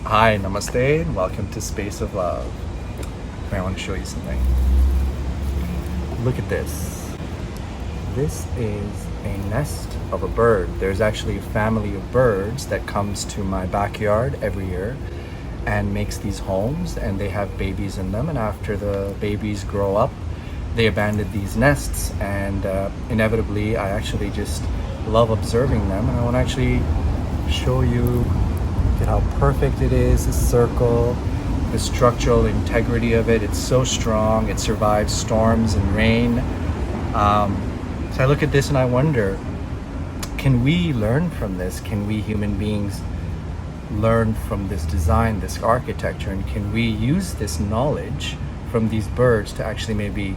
Hi, namaste, and welcome to Space of Love. I want to show you something. Look at this. This is a nest of a bird. There's actually a family of birds that comes to my backyard every year and makes these homes, and they have babies in them, and after the babies grow up, they abandon these nests, and inevitably I actually just love observing them, and I want to actually show you at how perfect it is, the circle, the structural integrity of it. It's so strong, it survives storms and rain. So I look at this and I wonder, can we learn from this? Can we human beings learn from this design, this architecture, and can we use this knowledge from these birds to actually maybe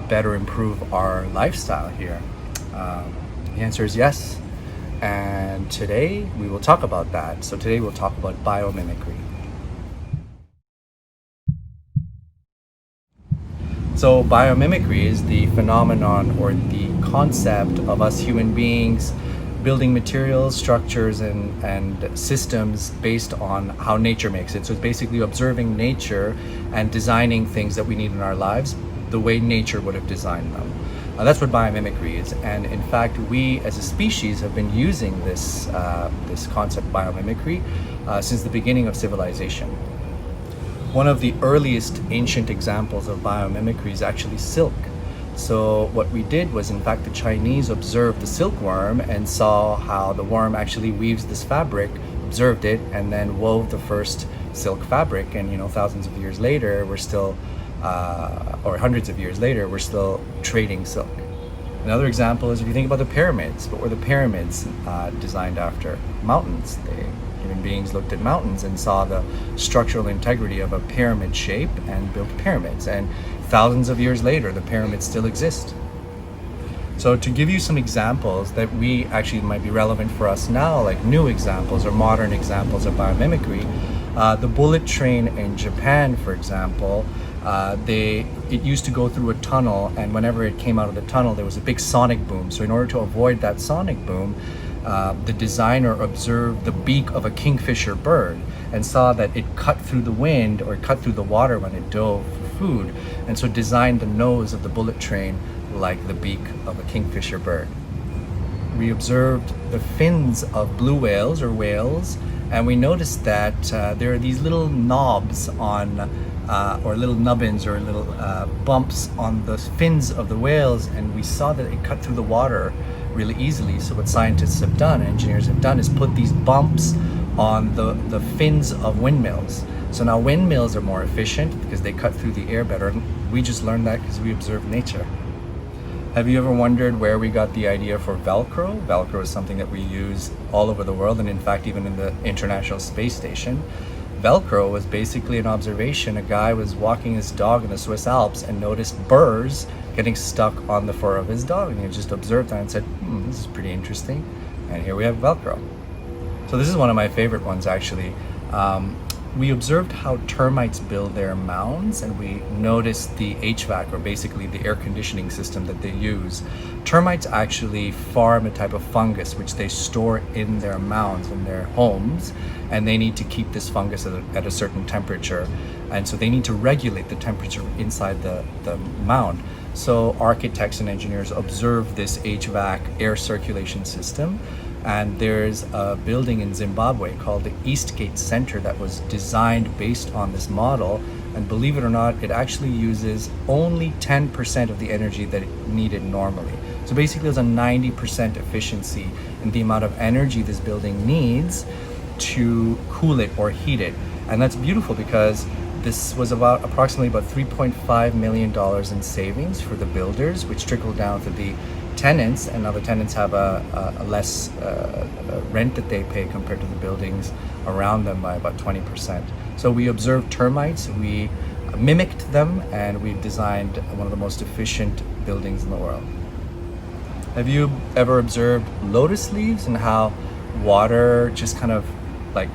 better improve our lifestyle here? The answer is yes. And today we will talk about that. So today we'll talk about biomimicry. So biomimicry is the phenomenon or the concept of us human beings building materials, structures, and systems based on how nature makes it. So it's basically observing nature and designing things that we need in our lives the way nature would have designed them. That's what biomimicry is, and in fact, we as a species have been using this concept biomimicry since the beginning of civilization. One of the earliest ancient examples of biomimicry is actually silk. So what we did was, in fact, the Chinese observed the silkworm and saw how the worm actually weaves this fabric, observed it, and then wove the first silk fabric. And thousands of years later, we're still or hundreds of years later, we're still trading silk. Another example is if you think about the pyramids. What were the pyramids designed after? Mountains. Human beings looked at mountains and saw the structural integrity of a pyramid shape and built pyramids. And thousands of years later, the pyramids still exist. So to give you some examples that we actually might be relevant for us now, like new examples or modern examples of biomimicry, the bullet train in Japan, for example, it used to go through a tunnel, and whenever it came out of the tunnel, there was a big sonic boom. So in order to avoid that sonic boom, the designer observed the beak of a kingfisher bird and saw that it cut through the wind or cut through the water when it dove for food, and so designed the nose of the bullet train like the beak of a kingfisher bird. We observed the fins of blue whales or whales, and we noticed that there are these little knobs on or little nubbins or little bumps on the fins of the whales, and we saw that it cut through the water really easily. So what scientists have done, engineers have done, is put these bumps on the fins of windmills. So now windmills are more efficient because they cut through the air better. We just learned that because we observed nature. Have you ever wondered where we got the idea for Velcro? Velcro is something that we use all over the world, and in fact even in the International Space Station. Velcro was basically an observation. A guy was walking his dog in the Swiss Alps and noticed burrs getting stuck on the fur of his dog, and he just observed that and said, this is pretty interesting, and here we have Velcro. So this is one of my favorite ones, actually. We observed how termites build their mounds, and we noticed the HVAC, or basically the air conditioning system that they use. Termites actually farm a type of fungus which they store in their mounds, in their homes, and they need to keep this fungus at a certain temperature, and so they need to regulate the temperature inside the mound. So architects and engineers observe this HVAC air circulation system, and there's a building in Zimbabwe called the Eastgate Center that was designed based on this model, and believe it or not, it actually uses only 10% of the energy that it needed normally. So basically there's a 90% efficiency in the amount of energy this building needs to cool it or heat it. And that's beautiful because this was approximately about $3.5 million in savings for the builders, which trickled down to the tenants, and now the tenants have a less rent that they pay compared to the buildings around them by about 20%. So we observed termites, we mimicked them, and we designed one of the most efficient buildings in the world. Have you ever observed lotus leaves and how water just kind of like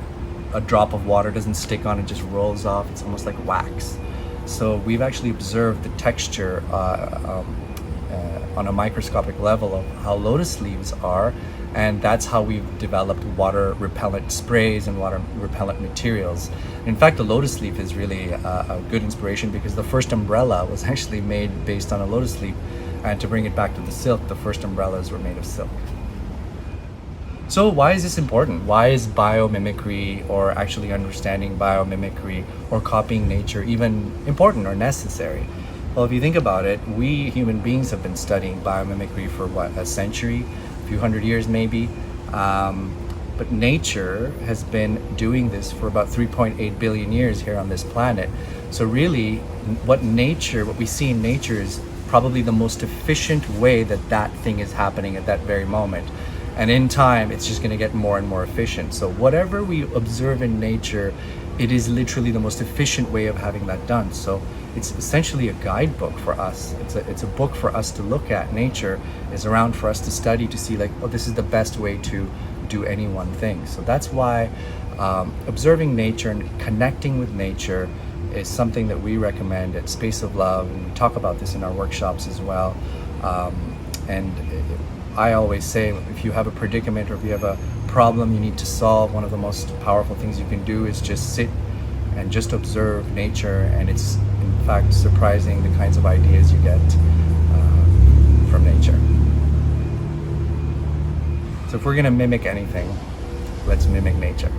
a drop of water doesn't stick on it, just rolls off? It's almost like wax. So we've actually observed the texture on a microscopic level of how lotus leaves are, And that's how we've developed water repellent sprays and water repellent materials. In fact, the lotus leaf is really a good inspiration, because the first umbrella was actually made based on a lotus leaf. And to bring it back to the silk, the first umbrellas were made of silk. So why is this important? Why is biomimicry, or actually understanding biomimicry or copying nature, even important or necessary? Well, if you think about it, we human beings have been studying biomimicry for what, a century, a few hundred years maybe. But nature has been doing this for about 3.8 billion years here on this planet. So really, what we see in nature is probably the most efficient way that thing is happening at that very moment. And in time, it's just going to get more and more efficient. So whatever we observe in nature, it is literally the most efficient way of having that done. So it's essentially a guidebook for us. It's a book for us to look at. Nature is around for us to study, to see like, oh, this is the best way to do any one thing. So that's why observing nature and connecting with nature is something that we recommend at Space of Love, and we talk about this in our workshops as well. I always say, if you have a predicament or if you have a problem you need to solve, one of the most powerful things you can do is just sit and just observe nature, and it's in fact surprising the kinds of ideas you get from nature. So if we're going to mimic anything, let's mimic nature.